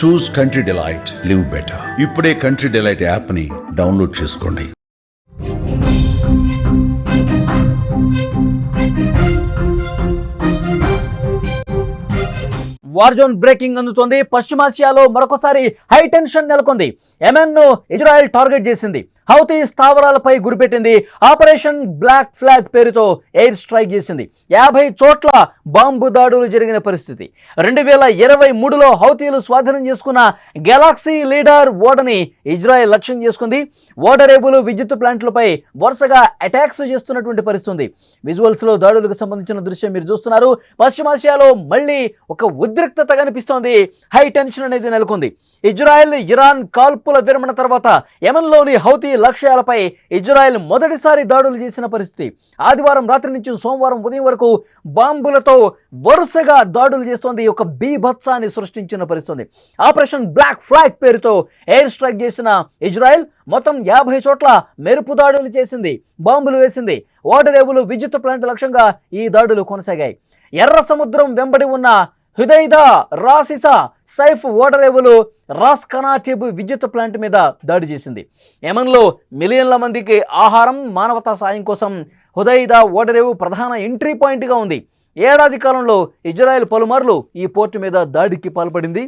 చూస్ Country Delight, live better. ఇప్పుడే కంట్రీ డిలైట్ యాప్ని డౌన్లోడ్ చేసుకోండి. వార్ జోన్ బ్రేకింగ్ అందుతోంది. పశ్చిమాసియాలో మరొకసారి హై టెన్షన్ నెలకొంది. యెమెన్ ను ఇజ్రాయెల్ టార్గెట్ చేసింది. హౌతీ స్థావరాలపై గురిపెట్టింది. ఆపరేషన్ బ్లాక్ ఫ్లాగ్ పేరుతో ఎయిర్ స్ట్రైక్ చేసింది. 50 చోట్ల బాంబు దాడులు జరిగిన పరిస్థితి. 2023లో హౌతీలు స్వాధీనం చేసుకున్న గెలాక్సీ లీడర్ ఓడని ఇజ్రాయెల్ లక్ష్యం చేసుకుంది. ఓడరేవులు, విద్యుత్ ప్లాంట్లపై వరుసగా అటాక్స్ చేస్తున్నటువంటి పరిస్థితి. విజువల్స్ లో దాడులకు సంబంధించిన దృశ్యం మీరు చూస్తున్నారు. పశ్చిమాసియాలో మళ్ళీ ఒక ఉద్రిక్తత కనిపిస్తోంది. హై టెన్షన్ అనేది నెలకొంది. ఇజ్రాయెల్ ఇరాన్ కాల్పుల విరమణ తర్వాత యెమెన్లోని హౌతీ లక్ష్యాలపై ఇజ్రాయెల్ మొదటిసారి దాడులు చేసిన పరిస్థితి. ఆదివారం రాత్రి నుంచి సోమవారం ఉదయం వరకు బాంబులతో వరుసగా దాడులు చేస్తోంది. ఒక బీభత్సాన్ని సృష్టించిన పరిస్థితి. ఆపరేషన్ బ్లాక్ ఫ్లాగ్ పేరుతో ఎయిర్ స్ట్రైక్ చేసిన ఇజ్రాయెల్ మొత్తం 50 చోట్ల మెరుపు దాడులు చేసింది, బాంబులు వేసింది. ఓడరేవులు, విద్యుత్ ప్లాంట్ లక్ష్యంగా ఈ దాడులు కొనసాగాయి. ఎర్ర సముద్రం వెంబడి ఉన్న హుదైదా, రాసిసా, సైఫ్ ఓడరేవులు, రాస్ కనాటిబ్ విద్యుత్ ప్లాంట్ మీద దాడి చేసింది. యెమెన్లో మిలియన్ల మందికి ఆహారం, మానవతా సాయం కోసం హుదైదా ఓడరేవు ప్రధాన ఎంట్రీ పాయింట్గా ఉంది. ఏడాది కాలంలో ఇజ్రాయెల్ పలుమార్లు ఈ పోర్టు మీద దాడికి పాల్పడింది.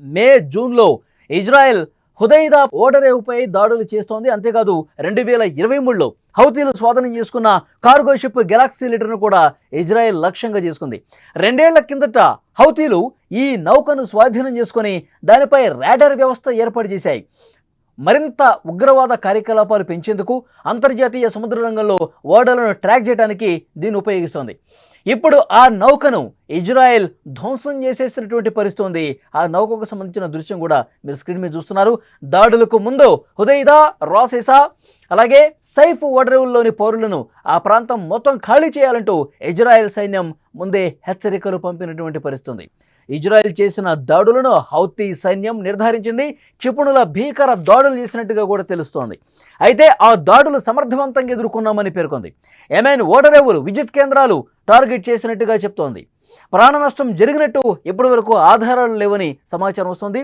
మే, జూన్లో ఇజ్రాయెల్ హుదైదా ఓడరేవుపై దాడులు చేస్తోంది. అంతేకాదు 2023లో హౌతీలు స్వాధీనం చేసుకున్న కార్గో షిప్ గెలాక్సీ లీడర్ను కూడా ఇజ్రాయెల్ లక్ష్యంగా చేసుకుంది. 2 ఏళ్ల కిందట హౌతీలు ఈ నౌకను స్వాధీనం చేసుకుని దానిపై రాడార్ వ్యవస్థ ఏర్పాటు చేశాయి. మరింత ఉగ్రవాద కార్యకలాపాలు పెంచేందుకు అంతర్జాతీయ సముద్ర రంగంలో ఓడలను ట్రాక్ చేయడానికి దీన్ని ఉపయోగిస్తోంది. ఇప్పుడు ఆ నౌకను ఇజ్రాయెల్ ధ్వంసం చేసేసినటువంటి పరిస్థితి ఉంది. ఆ నౌకకు సంబంధించిన దృశ్యం కూడా మీరు స్క్రీన్ మీద చూస్తున్నారు. దాడులకు ముందు హుదైదా, రాసిసా, అలాగే సైఫ్ ఓడరేవుల్లోని పౌరులను ఆ ప్రాంతం మొత్తం ఖాళీ చేయాలంటూ ఇజ్రాయెల్ సైన్యం ముందే హెచ్చరికలు పంపినటువంటి పరిస్థితి. ఇజ్రాయెల్ చేసిన దాడులను హౌతీ సైన్యం నిర్ధారించింది. క్షిపణుల భీకర దాడులు చేసినట్టుగా కూడా తెలుస్తోంది. అయితే ఆ దాడులు సమర్థవంతంగా ఎదుర్కొన్నామని పేర్కొంది. యెమెన్ ఓడరేవులు, విద్యుత్ కేంద్రాలు టార్గెట్ చేసినట్టుగా చెప్తోంది. ప్రాణ నష్టం జరిగినట్టు ఇప్పటి వరకు ఆధారాలు లేవని సమాచారం వస్తుంది.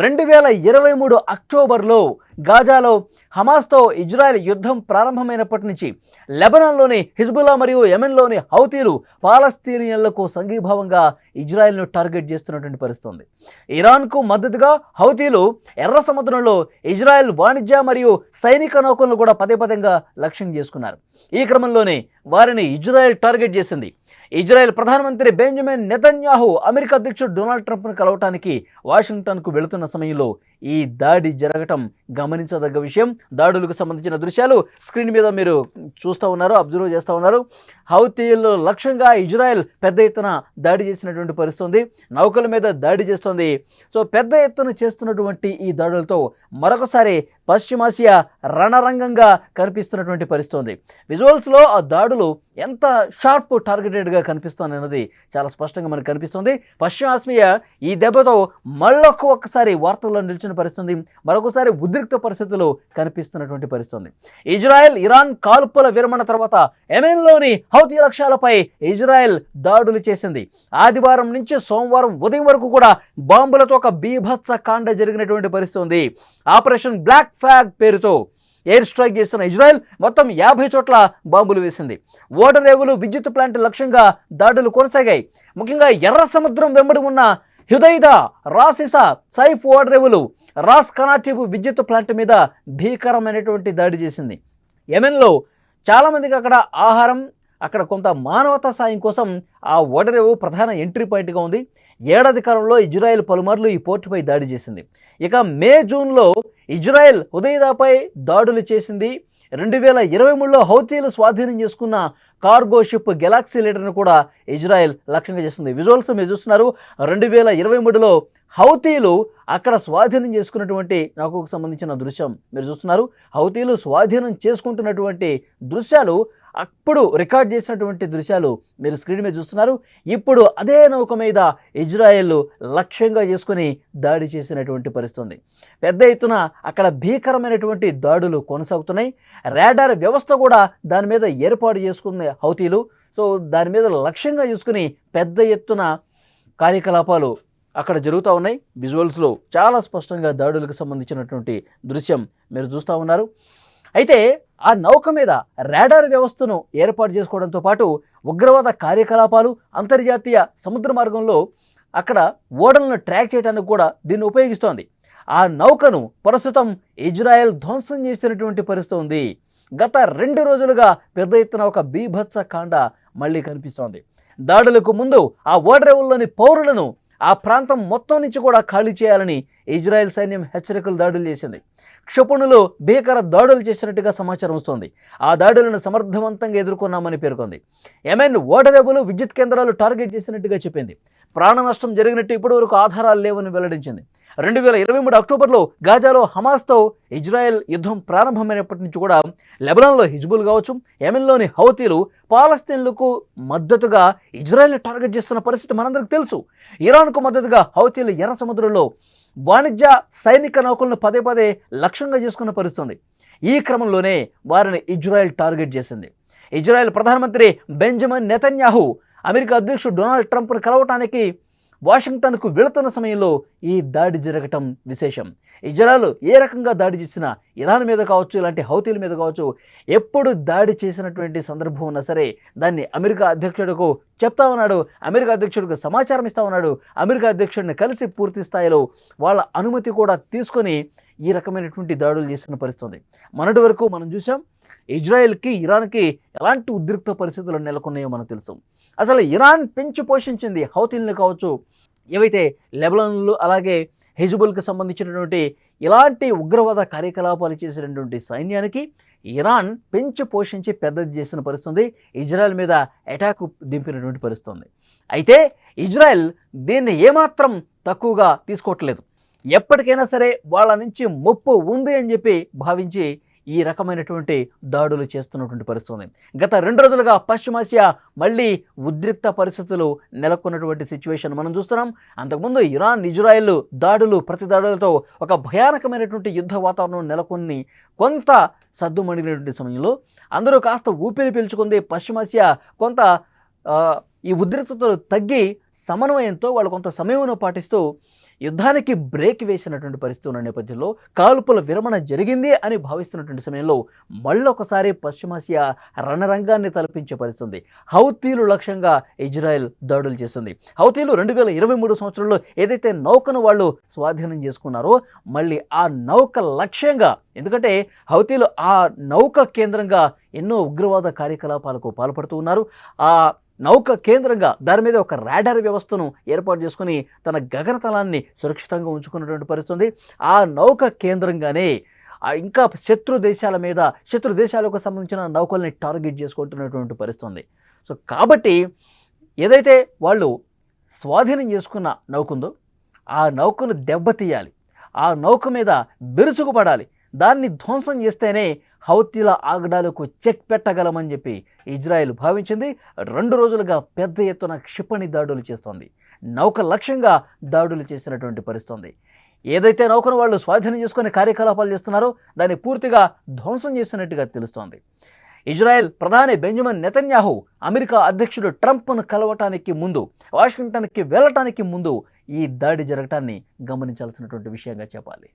2023 అక్టోబర్లో గాజాలో హమాస్తో ఇజ్రాయెల్ యుద్ధం ప్రారంభమైనప్పటి నుంచి లెబనాన్లోని హిజ్బుల్లా మరియు యెమెన్లోని హౌతీలు పాలస్తీనియన్లకు సంఘీభావంగా ఇజ్రాయెల్ను టార్గెట్ చేస్తున్నటువంటి పరిస్థితి. ఇరాన్కు మద్దతుగా హౌతీలు ఎర్ర సముద్రంలో ఇజ్రాయెల్ వాణిజ్య మరియు సైనిక నౌకలను కూడా పదేపదంగా లక్ష్యం చేసుకున్నారు. ఈ క్రమంలోనే వారిని ఇజ్రాయెల్ టార్గెట్ చేసింది. ఇజ్రాయెల్ ప్రధానమంత్రి బెంజమిన్ నెతన్యాహు అమెరికా అధ్యక్షుడు డొనాల్డ్ ట్రంప్ను కలవటానికి వాషింగ్టన్కు వెళుతున్న సమయంలో ఈ దాడి జరగటం గమనించదగ్గ విషయం. దాడులకు సంబంధించిన దృశ్యాలు స్క్రీన్ మీద మీరు చూస్తూ ఉన్నారు, అబ్జర్వ్ చేస్తూ ఉన్నారు. హౌతీలు లక్ష్యంగా ఇజ్రాయెల్ పెద్ద ఎత్తున దాడి చేసినటువంటి పరిస్థితి. నౌకల మీద దాడి చేస్తోంది. సో పెద్ద ఎత్తున చేస్తున్నటువంటి ఈ దాడులతో మరొకసారి పశ్చిమాసియా రణరంగంగా కనిపిస్తున్నటువంటి పరిస్థితి. విజువల్స్లో ఆ దాడులు ఎంత షార్ప్ టార్గెటెడ్గా కనిపిస్తుంది అన్నది చాలా స్పష్టంగా మనకు కనిపిస్తుంది. పశ్చిమాసియా ఈ దెబ్బతో ఒక్కసారి వార్తల్లో నిలిచిన పరిస్థితి, మరొకసారి ఉద్రిక్త పరిస్థితులు కనిపిస్తున్నటువంటి పరిస్థితి. ఇజ్రాయెల్ ఇరాన్ కాల్పుల విరమణ తర్వాత యెమెన్లోని హౌతీ లక్ష్యాలపై ఇజ్రాయెల్ దాడులు చేసింది. ఆదివారం నుంచి సోమవారం ఉదయం వరకు కూడా బాంబులతో ఒక బీభత్స కాండ జరిగినటువంటి పరిస్థితి ఉంది. ఆపరేషన్ బ్లాక్ ఫ్లాగ్ పేరుతో ఎయిర్ స్ట్రైక్ చేస్తున్న ఇజ్రాయెల్ మొత్తం 50 చోట్ల బాంబులు వేసింది. ఓడరేవులు, విద్యుత్ ప్లాంట్ లక్ష్యంగా దాడులు కొనసాగాయి. ముఖ్యంగా ఎర్ర సముద్రం వెంబడి ఉన్న హుదైదా, రాసిసా, సైఫ్ ఓడరేవులు, రాస్ కనాటిబ్ విద్యుత్ ప్లాంట్ మీద భీకరమైనటువంటి దాడి చేసింది. యెమెన్లో చాలామందికి అక్కడ ఆహారం, అక్కడ కొంత మానవతా సాయం కోసం ఆ ఓడరేవు ప్రధాన ఎంట్రీ పాయింట్గా ఉంది. ఏడాది కాలంలో ఇజ్రాయెల్ పలుమార్లు ఈ పోర్టుపై దాడి చేసింది. ఇక మే, జూన్లో ఇజ్రాయెల్ హుదైదాపై దాడులు చేసింది. 2023లో హౌతీలు స్వాధీనం చేసుకున్న కార్గో షిప్ గెలాక్సీ లీడర్ను కూడా ఇజ్రాయెల్ లక్ష్యంగా చేస్తుంది. విజువల్స్ మీరు చూస్తున్నారు. 2023లో హౌతీలు అక్కడ స్వాధీనం చేసుకున్నటువంటి నౌకకు సంబంధించిన దృశ్యం మీరు చూస్తున్నారు. హౌతీలు స్వాధీనం చేసుకుంటున్నటువంటి దృశ్యాలు అప్పుడు రికార్డ్ చేసినటువంటి దృశ్యాలు మీరు స్క్రీన్ మీద చూస్తున్నారు. ఇప్పుడు అదే నౌక మీద ఇజ్రాయెల్ లక్ష్యంగా చేసుకుని దాడి చేసినటువంటి పరిస్థితి. పెద్ద ఎత్తున అక్కడ భీకరమైనటువంటి దాడులు కొనసాగుతున్నాయి. రాడార్ వ్యవస్థ కూడా దాని మీద ఏర్పాటు చేసుకున్న హౌతీలు. సో దాని మీద లక్ష్యంగా చేసుకుని పెద్ద ఎత్తున కార్యకలాపాలు అక్కడ జరుగుతూ ఉన్నాయి. విజువల్స్లో చాలా స్పష్టంగా దాడులకు సంబంధించినటువంటి దృశ్యం మీరు చూస్తూ ఉన్నారు. అయితే ఆ నౌక మీద రాడార్ వ్యవస్థను ఏర్పాటు చేసుకోవడంతో పాటు ఉగ్రవాద కార్యకలాపాలు, అంతర్జాతీయ సముద్ర మార్గంలో అక్కడ ఓడలను ట్రాక్ చేయడానికి కూడా దీన్ని ఉపయోగిస్తోంది. ఆ నౌకను ప్రస్తుతం ఇజ్రాయెల్ ధ్వంసం చేసినటువంటి పరిస్థితి ఉంది. గత 2 రోజులుగా పెద్ద ఎత్తున ఒక బీభత్స కాండ మళ్ళీ కనిపిస్తోంది. దాడులకు ముందు ఆ ఓడరేవుల్లోని పౌరులను ఆ ప్రాంతం మొత్తం నుంచి కూడా ఖాళీ చేయాలని ఇజ్రాయెల్ సైన్యం హెచ్చరికలు దాడులు చేసింది. క్షిపణులు భీకర దాడులు చేసినట్టుగా సమాచారం వస్తోంది. ఆ దాడులను సమర్థవంతంగా ఎదుర్కొన్నామని పేర్కొంది. యెమెన్ ఓడరేవులు, విద్యుత్ కేంద్రాలు టార్గెట్ చేసినట్టుగా చెప్పింది. ప్రాణ నష్టం జరిగినట్టు ఇప్పటివరకు ఆధారాలు లేవని వెల్లడించింది. 2023 అక్టోబర్లో గాజాలో హమాస్తో ఇజ్రాయెల్ యుద్ధం ప్రారంభమైనప్పటి నుంచి కూడా లెబనాన్లో హిజ్బుల్ కావచ్చు, యెమెన్లోని హౌతీలు పాలస్తీన్లకు మద్దతుగా ఇజ్రాయెల్ టార్గెట్ చేస్తున్న పరిస్థితి మనందరికీ తెలుసు. ఇరాన్కు మద్దతుగా హౌతీలు ఎర్ర సముద్రంలో వాణిజ్య సైనిక నౌకలను పదే లక్ష్యంగా చేసుకున్న పరిస్థితి. ఈ క్రమంలోనే వారిని ఇజ్రాయెల్ టార్గెట్ చేసింది. ఇజ్రాయెల్ ప్రధానమంత్రి బెంజమిన్ నెతన్యాహు అమెరికా అధ్యక్షుడు డొనాల్డ్ ట్రంప్ను కలవటానికి వాషింగ్టన్కు వెళుతున్న సమయంలో ఈ దాడి జరగటం విశేషం. ఇజ్రాయెల్ ఏ రకంగా దాడి చేసినా, ఇరాన్ మీద కావచ్చు, ఇలాంటి హౌతీల మీద కావచ్చు, ఎప్పుడు దాడి చేసినటువంటి సందర్భం ఉన్నా సరే దాన్ని అమెరికా అధ్యక్షుడికి చెప్తా ఉన్నాడు, అమెరికా అధ్యక్షుడికి సమాచారం ఇస్తా ఉన్నాడు. అమెరికా అధ్యక్షుడిని కలిసి పూర్తి స్థాయిలో వాళ్ళ అనుమతి కూడా తీసుకొని ఈ రకమైనటువంటి దాడులు చేస్తున్న పరిస్థితి. మొన్నటి వరకు మనం చూసాం ఇజ్రాయెల్కి, ఇరాన్కి ఎలాంటి ఉద్రిక్త పరిస్థితులు నెలకొన్నాయో మనకు తెలుసు. అసలు ఇరాన్ పెంచి పోషించింది హౌతీలను కావచ్చు, ఏవైతే లెబనాన్లు అలాగే హిజ్బుల్కి సంబంధించినటువంటి ఇలాంటి ఉగ్రవాద కార్యకలాపాలు చేసినటువంటి సైన్యానికి ఇరాన్ పెంచి పోషించి పెద్దది చేసిన పరిస్థితి. ఇజ్రాయెల్ మీద అటాక్ దింపినటువంటి పరిస్థితి. అయితే ఇజ్రాయెల్ దీన్ని ఏమాత్రం తక్కువగా తీసుకోవట్లేదు. ఎప్పటికైనా సరే వాళ్ళ నుంచి ముప్పు ఉంది అని చెప్పి భావించి ఈ రకమైనటువంటి దాడులు చేస్తున్నటువంటి పరిస్థితి. గత 2 రోజులుగా పశ్చిమాసియా మళ్ళీ ఉద్రిక్త పరిస్థితులు నెలకొన్నటువంటి సిచ్యువేషన్ మనం చూస్తున్నాం. అంతకుముందు ఇరాన్, ఇజ్రాయెల్ దాడులు, ప్రతి దాడులతో ఒక భయానకమైనటువంటి యుద్ధ వాతావరణం నెలకొని కొంత సద్దుమణిగినటువంటి సమయంలో అందరూ కాస్త ఊపిరి పీల్చుకుంది. పశ్చిమాసియా కొంత ఈ ఉద్రిక్తతలు తగ్గి సమన్వయంతో వాళ్ళు కొంత సమయంలో పాటిస్తూ యుద్ధానికి బ్రేక్ వేసినటువంటి పరిస్థితి ఉన్న నేపథ్యంలో కాల్పుల విరమణ జరిగింది అని భావిస్తున్నటువంటి సమయంలో మళ్ళొకసారి పశ్చిమాసియా రణరంగాన్ని తలపించే పరిస్థితి. హౌతీలు లక్ష్యంగా ఇజ్రాయెల్ దాడులు చేస్తుంది. హౌతీలు 2023 సంవత్సరంలో ఏదైతే నౌకను వాళ్ళు స్వాధీనం చేసుకున్నారో మళ్ళీ ఆ నౌక లక్ష్యంగా, ఎందుకంటే హౌతీలు ఆ నౌక కేంద్రంగా ఎన్నో ఉగ్రవాద కార్యకలాపాలకు పాల్పడుతూ ఉన్నారు. ఆ నౌక కేంద్రంగా దాని మీద ఒక రాడార్ వ్యవస్థను ఏర్పాటు చేసుకుని తన గగనతలాన్ని సురక్షితంగా ఉంచుకున్నటువంటి పరిస్థితి. ఆ నౌక కేంద్రంగానే ఇంకా శత్రు దేశాలకు సంబంధించిన నౌకల్ని టార్గెట్ చేసుకుంటున్నటువంటి పరిస్థితి. సో కాబట్టి ఏదైతే వాళ్ళు స్వాధీనం చేసుకున్న నౌక ఉందో ఆ నౌకను దెబ్బతీయాలి, ఆ నౌక మీద విరుచుకుపడాలి, దాన్ని ధ్వంసం చేస్తేనే హౌతీల ఆగడాలకు చెక్ పెట్టగలమని చెప్పి ఇజ్రాయెల్ భావించింది. 2 రోజులుగా పెద్ద ఎత్తున క్షిపణి దాడులు చేస్తోంది. నౌక లక్ష్యంగా దాడులు చేసినటువంటి పరిస్థితి. ఏదైతే నౌకను వాళ్ళు స్వాధీనం చేసుకునే కార్యకలాపాలు చేస్తున్నారో దాన్ని పూర్తిగా ధ్వంసం చేసినట్టుగా తెలుస్తోంది. ఇజ్రాయెల్ ప్రధాని బెంజమిన్ నెతన్యాహు అమెరికా అధ్యక్షుడు ట్రంప్ను కలవటానికి ముందు, వాషింగ్టన్కి వెళ్ళటానికి ముందు ఈ దాడి జరగటాన్ని గమనించాల్సినటువంటి విషయంగా చెప్పాలి.